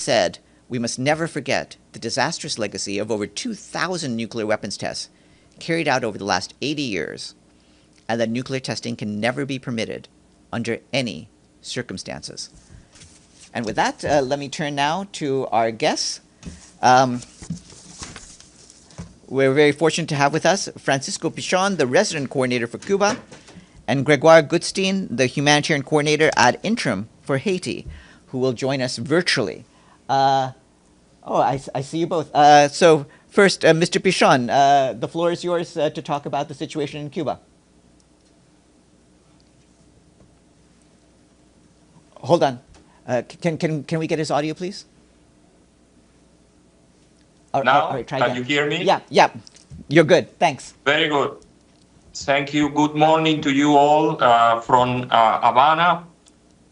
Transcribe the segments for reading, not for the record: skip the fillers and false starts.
said, we must never forget the disastrous legacy of over 2,000 nuclear weapons tests carried out over the last 80 years, and that nuclear testing can never be permitted under any circumstances. And with that, let me turn now to our guests. We're very fortunate to have with us Francisco Pichon, the resident coordinator for Cuba, and Gregoire Goodstein, the humanitarian coordinator ad interim for Haiti, who will join us virtually. I see you both. So first, Mr. Pichon, the floor is yours to talk about the situation in Cuba. Hold on. Can we get his audio, please? Now, all right, try can again. you hear me? Yeah. You're good. Thanks. Very good. Thank you. Good morning to you all from Havana.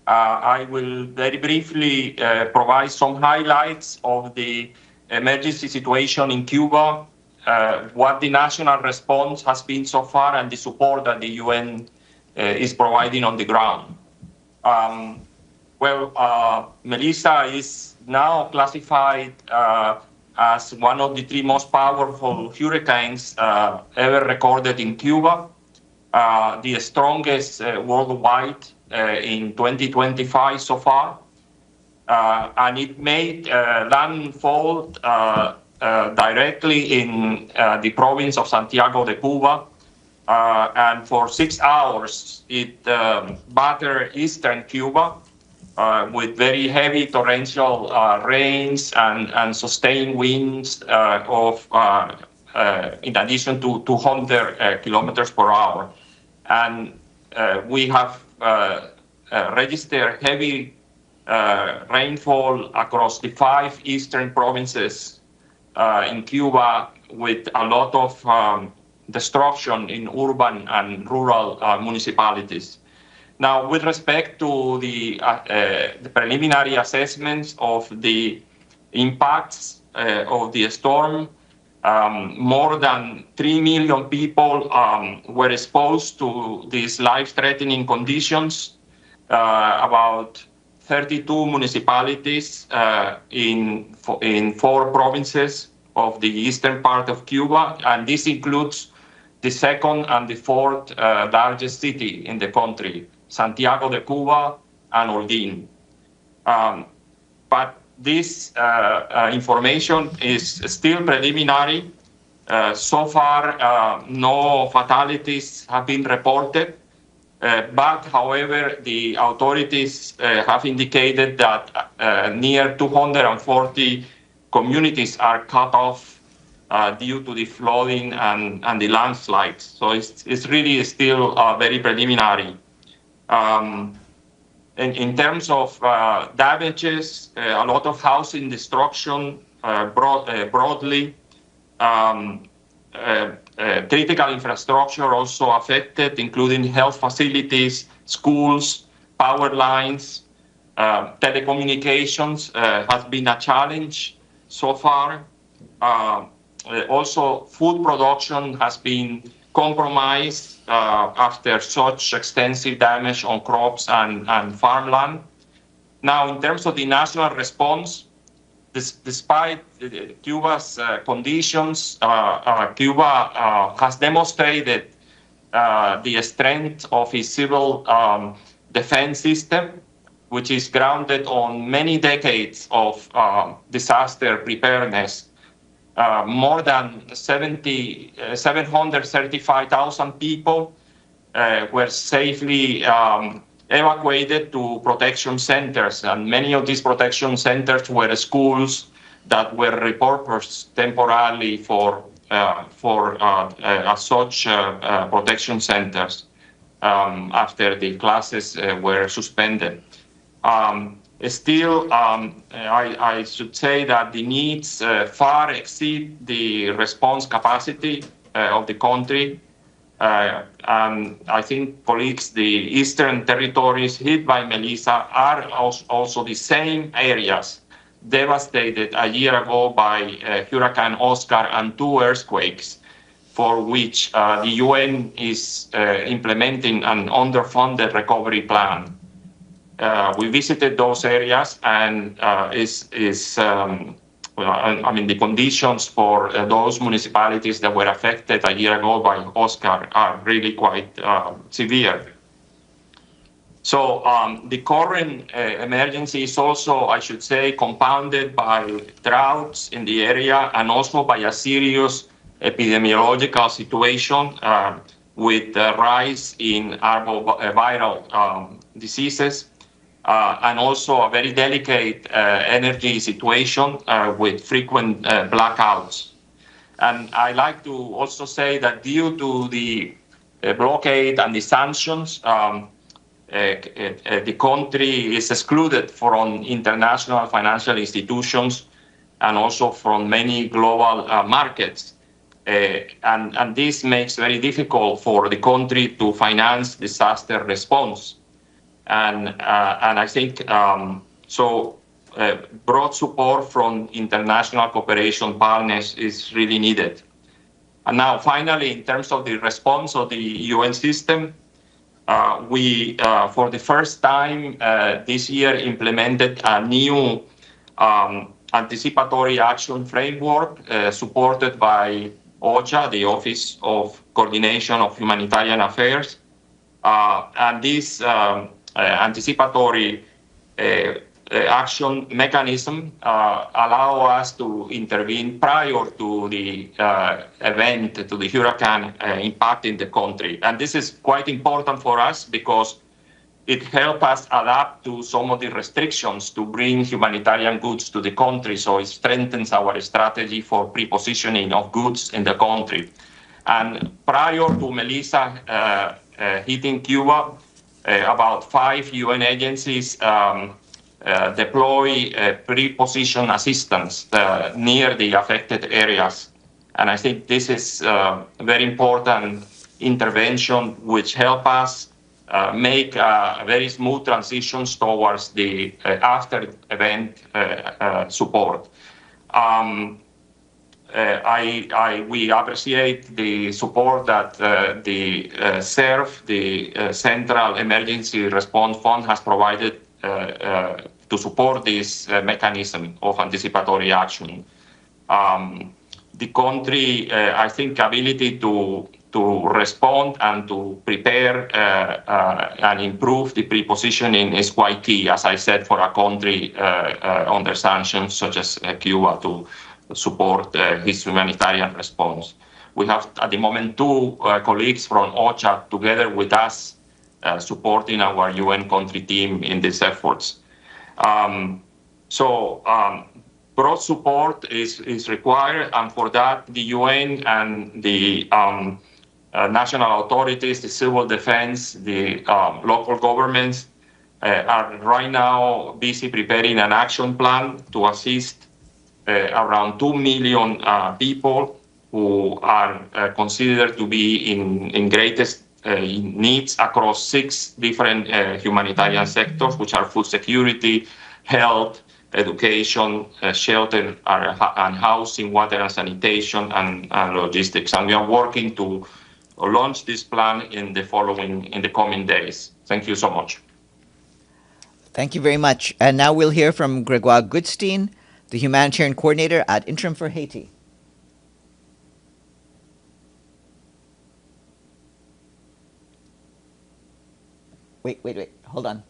I will very briefly provide some highlights of the emergency situation in Cuba, what the national response has been so far, and the support that the UN is providing on the ground. Melissa is now classified as one of the 3 most powerful hurricanes ever recorded in Cuba, the strongest worldwide in 2025 so far. And it made landfall directly in the province of Santiago de Cuba. And for 6 hours, it battered eastern Cuba with very heavy torrential rains and sustained winds in addition to 200 kilometers per hour. And we have registered heavy rainfall across the 5 eastern provinces in Cuba, with a lot of destruction in urban and rural municipalities. Now, with respect to the preliminary assessments of the impacts of the storm, more than 3 million people were exposed to these life-threatening conditions. About 32 municipalities in 4 provinces of the eastern part of Cuba, and this includes the 2nd and the 4th largest city in the country, Santiago de Cuba and Holguín. But this information is still preliminary. So far, no fatalities have been reported. But, however, the authorities have indicated that near 240 communities are cut off due to the flooding and the landslides. So it's really still very preliminary. In terms of damages, a lot of housing destruction broadly. Critical infrastructure also affected, including health facilities, schools, power lines. Telecommunications has been a challenge so far. Also, food production has been compromised after such extensive damage on crops and farmland. Now, in terms of the national response, despite Cuba's conditions, Cuba has demonstrated the strength of its civil defense system, which is grounded on many decades of disaster preparedness. More than 735,000 people were safely evacuated to protection centers, and many of these protection centers were schools that were repurposed temporarily for such protection centers after the classes were suspended. Still, I should say that the needs far exceed the response capacity of the country. And I think, colleagues, the eastern territories hit by Melissa are also the same areas devastated a year ago by Hurricane Oscar and 2 earthquakes, for which the UN is implementing an underfunded recovery plan. we visited those areas, and I mean, the conditions for those municipalities that were affected a year ago by OCHA are really quite severe. So the current emergency is also, I should say, compounded by droughts in the area and also by a serious epidemiological situation with the rise in arboviral diseases and also a very delicate energy situation with frequent blackouts. And I like to also say that due to the blockade and the sanctions, the country is excluded from international financial institutions and also from many global markets. And this makes it very difficult for the country to finance disaster response. And I think broad support from international cooperation partners is really needed. And now, finally, in terms of the response of the UN system, we, for the first time this year, implemented a new anticipatory action framework supported by OCHA, the Office of Coordination of Humanitarian Affairs. And this anticipatory action mechanism allow us to intervene prior to the event, to the hurricane impacting the country. And this is quite important for us because it helps us adapt to some of the restrictions to bring humanitarian goods to the country. So it strengthens our strategy for pre-positioning of goods in the country. And prior to Melissa hitting Cuba, about 5 UN agencies deploy pre-position assistance near the affected areas. And I think this is a very important intervention which help us make very smooth transitions towards the after-event support. We appreciate the support that the CERF, the Central Emergency Response Fund, has provided to support this mechanism of anticipatory action. The country, I think, ability to respond and to prepare and improve the pre-positioning is quite key, as I said, for a country under sanctions such as Cuba to support his humanitarian response. We have, at the moment, 2 colleagues from OCHA together with us supporting our UN country team in these efforts. Broad support is required, and for that, the UN and the national authorities, the civil defense, the local governments are right now busy preparing an action plan to assist around 2 million people who are considered to be in greatest needs across 6 different humanitarian sectors, which are food security, health, education, shelter and housing, water and sanitation, and logistics. And we are working to launch this plan in the coming days. Thank you so much. Thank you very much. And now we'll hear from Gregoire Goodstein, the humanitarian coordinator at Interim for Haiti. Wait. Hold on.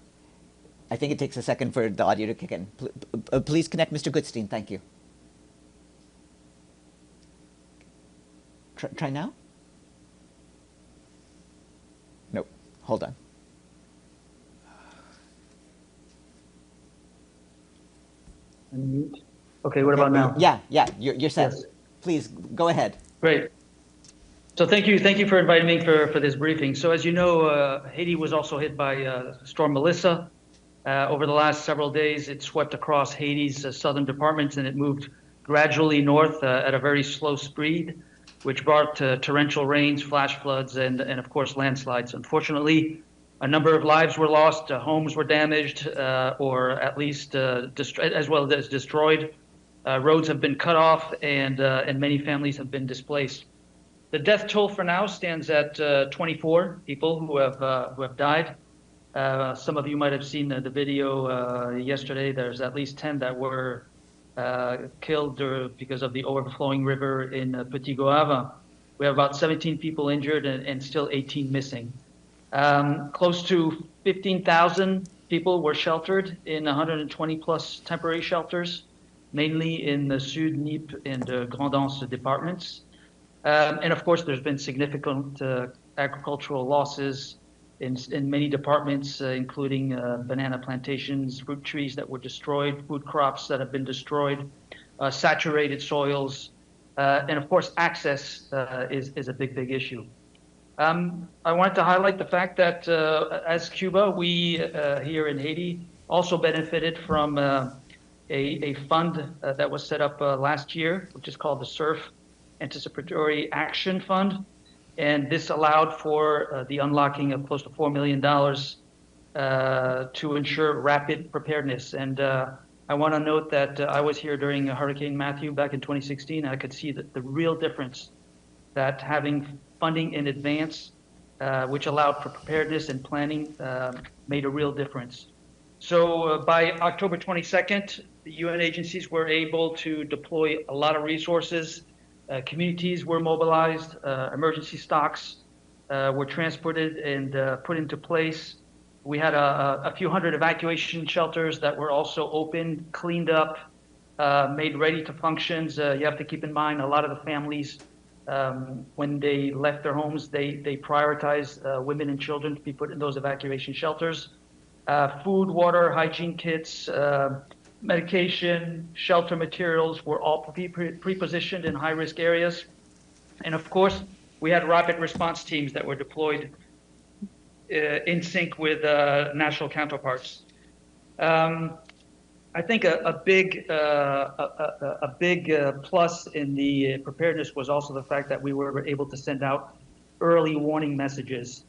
I think it takes a second for the audio to kick in. Please connect Mr. Goodstein. Thank you. Try now? Nope. Hold on. Unmute. Okay, what about now? Yeah, you're set. Yes. Please, go ahead. Great. So thank you for inviting me for this briefing. So as you know, Haiti was also hit by Storm Melissa. Over the last several days, it swept across Haiti's southern departments, and it moved gradually north at a very slow speed, which brought torrential rains, flash floods, and of course landslides. Unfortunately, a number of lives were lost, homes were damaged, or at least as well as destroyed. Roads have been cut off, and many families have been displaced. The death toll for now stands at 24 people who have died. Some of you might have seen the video yesterday. There's at least 10 that were killed because of the overflowing river in Petit Goave. We have about 17 people injured and still 18 missing. Close to 15,000 people were sheltered in 120 plus temporary shelters, mainly in the Sud, Nip, and Grand Anse departments. And of course, there's been significant agricultural losses in many departments, including banana plantations, fruit trees that were destroyed, food crops that have been destroyed, saturated soils, and of course, access is a big issue. I wanted to highlight the fact that as Cuba, we here in Haiti also benefited from a fund that was set up last year, which is called the SURF Anticipatory Action Fund. And this allowed for the unlocking of close to $4 million to ensure rapid preparedness. And I want to note that I was here during Hurricane Matthew back in 2016. And I could see that the real difference that having funding in advance, which allowed for preparedness and planning, made a real difference. So by October 22nd, the UN agencies were able to deploy a lot of resources. Communities were mobilized, emergency stocks were transported and put into place. We had a few hundred evacuation shelters that were also opened, cleaned up, made ready to functions. You have to keep in mind, a lot of the families, when they left their homes, they prioritized women and children to be put in those evacuation shelters. Food, water, hygiene kits, medication, shelter materials were all pre-positioned in high-risk areas. And of course, we had rapid response teams that were deployed in sync with national counterparts. I think a big plus in the preparedness was also the fact that we were able to send out early warning messages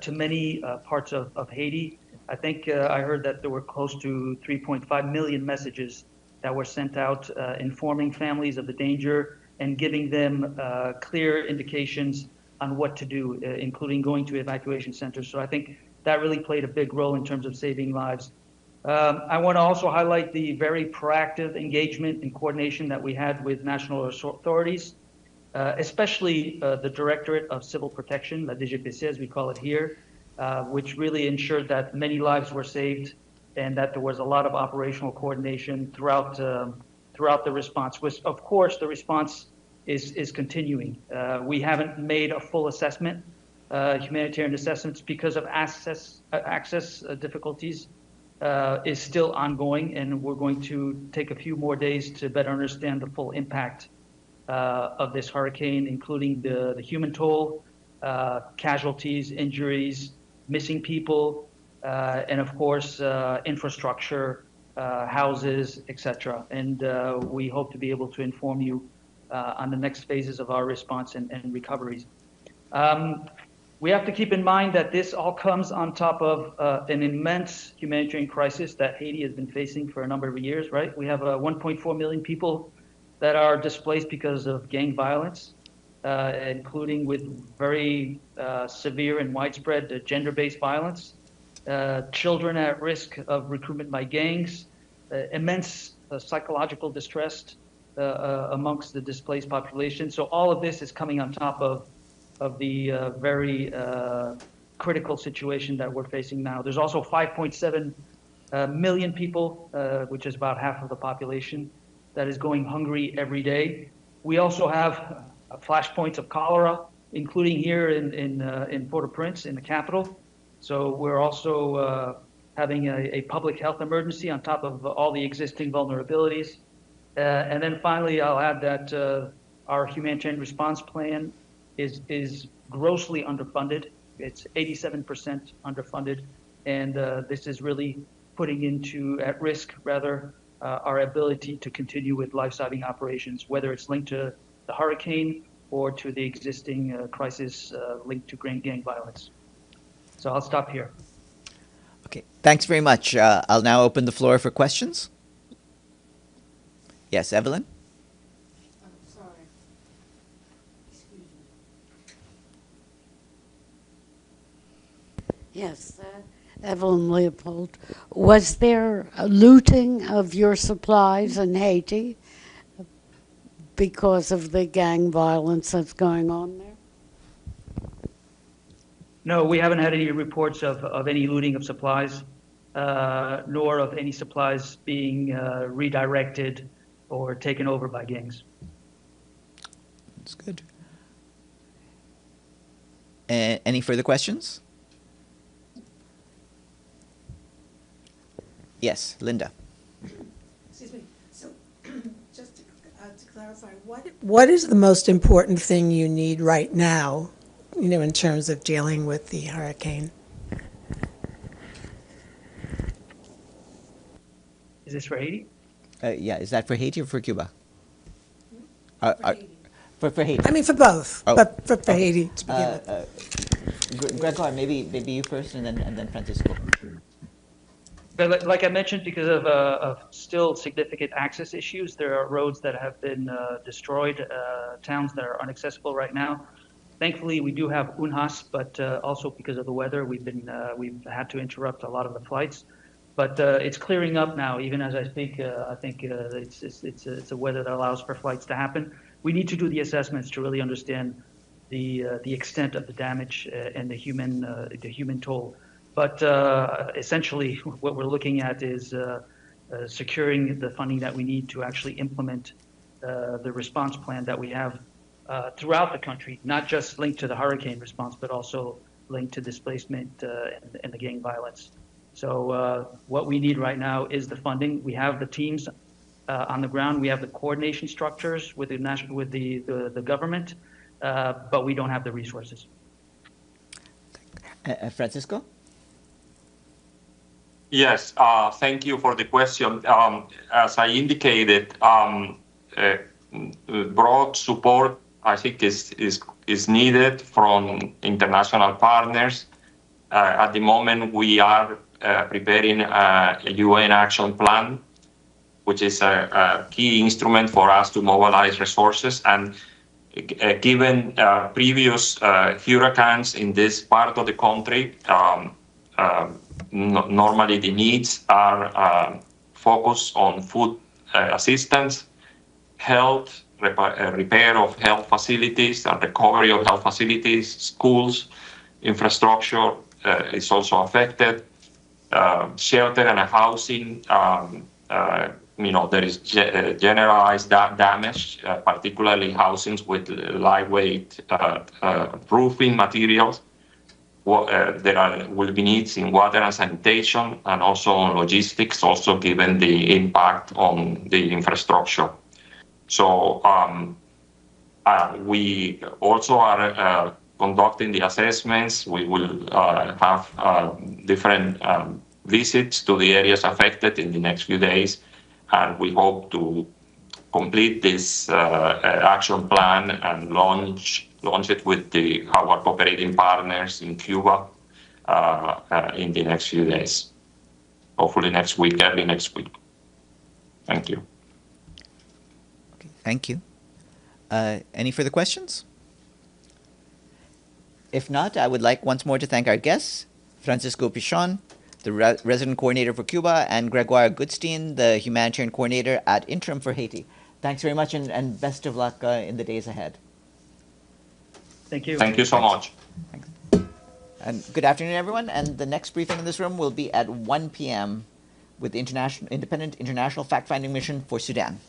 to many parts of Haiti. I think I heard that there were close to 3.5 million messages that were sent out informing families of the danger and giving them clear indications on what to do, including going to evacuation centers. So I think that really played a big role in terms of saving lives. I want to also highlight the very proactive engagement and coordination that we had with national authorities, especially the Directorate of Civil Protection, la DGPC as we call it here, which really ensured that many lives were saved and that there was a lot of operational coordination throughout the response, which of course the response is continuing. We haven't made a full assessment, humanitarian assessments, because of access difficulties is still ongoing, and we're going to take a few more days to better understand the full impact of this hurricane, including the human toll, casualties, injuries, missing people, and of course, infrastructure, houses, etc. And we hope to be able to inform you on the next phases of our response and recoveries. We have to keep in mind that this all comes on top of an immense humanitarian crisis that Haiti has been facing for a number of years, right? We have 1.4 million people that are displaced because of gang violence, including with very severe and widespread gender-based violence, children at risk of recruitment by gangs, immense psychological distress amongst the displaced population. So all of this is coming on top of the very critical situation that we're facing now. There's also 5.7 million people, which is about half of the population, that is going hungry every day. We also have flashpoints of cholera, including here in Port-au-Prince, in the capital. So we're also having a public health emergency on top of all the existing vulnerabilities. And then finally, I'll add that our humanitarian response plan is grossly underfunded. It's 87% underfunded, and this is really putting at risk our ability to continue with life-saving operations, whether it's linked to the hurricane or to the existing crisis linked to gang violence. So I'll stop here. Okay, thanks very much. I'll now open the floor for questions. Yes, Evelyn? Yes, Evelyn Leopold. Was there a looting of your supplies in Haiti because of the gang violence that's going on there? No, we haven't had any reports of any looting of supplies, nor of any supplies being redirected or taken over by gangs. That's good. Any further questions? Yes, Linda. Excuse me. So, just to clarify, what is the most important thing you need right now, in terms of dealing with the hurricane? Is this for Haiti? Yeah, is that for Haiti or for Cuba? Haiti. For Haiti. I mean, for both, Oh. but for Haiti to begin with. Gregoire, maybe you first, and then Francisco. But like I mentioned, because of still significant access issues, there are roads that have been destroyed, towns that are inaccessible right now. Thankfully, we do have UNHAS, but also because of the weather, we've had to interrupt a lot of the flights. But it's clearing up now. Even as I speak, I think it's a weather that allows for flights to happen. We need to do the assessments to really understand the extent of the damage and the human toll. But essentially, what we're looking at is securing the funding that we need to actually implement the response plan that we have throughout the country, not just linked to the hurricane response, but also linked to displacement and the gang violence. So what we need right now is the funding. We have the teams on the ground. We have the coordination structures with the government, but we don't have the resources. Francisco? Yes, thank you for the question. As I indicated, broad support, I think, is needed from international partners. At the moment, we are preparing a UN action plan, which is a key instrument for us to mobilize resources. And given previous hurricanes in this part of the country, normally the needs are focused on food assistance, health, repair of health facilities, and recovery of health facilities, schools, infrastructure is also affected, shelter and housing. There is generalized damage, particularly housings with lightweight roofing materials. There will be needs in water and sanitation, and also on logistics, also given the impact on the infrastructure. So we also are conducting the assessments. We will have different visits to the areas affected in the next few days, and we hope to complete this action plan and launch it with our cooperating partners in Cuba in the next few days. Hopefully next week, early next week. Thank you. Okay, thank you. Any further questions? If not, I would like once more to thank our guests, Francisco Pichon, the resident coordinator for Cuba, and Gregoire Goodstein, the humanitarian coordinator at Interim for Haiti. Thanks very much, and best of luck in the days ahead. Thank you. Thank you so much. Thanks. And good afternoon, everyone. And the next briefing in this room will be at 1 p.m. with the Independent International Fact-Finding Mission for Sudan.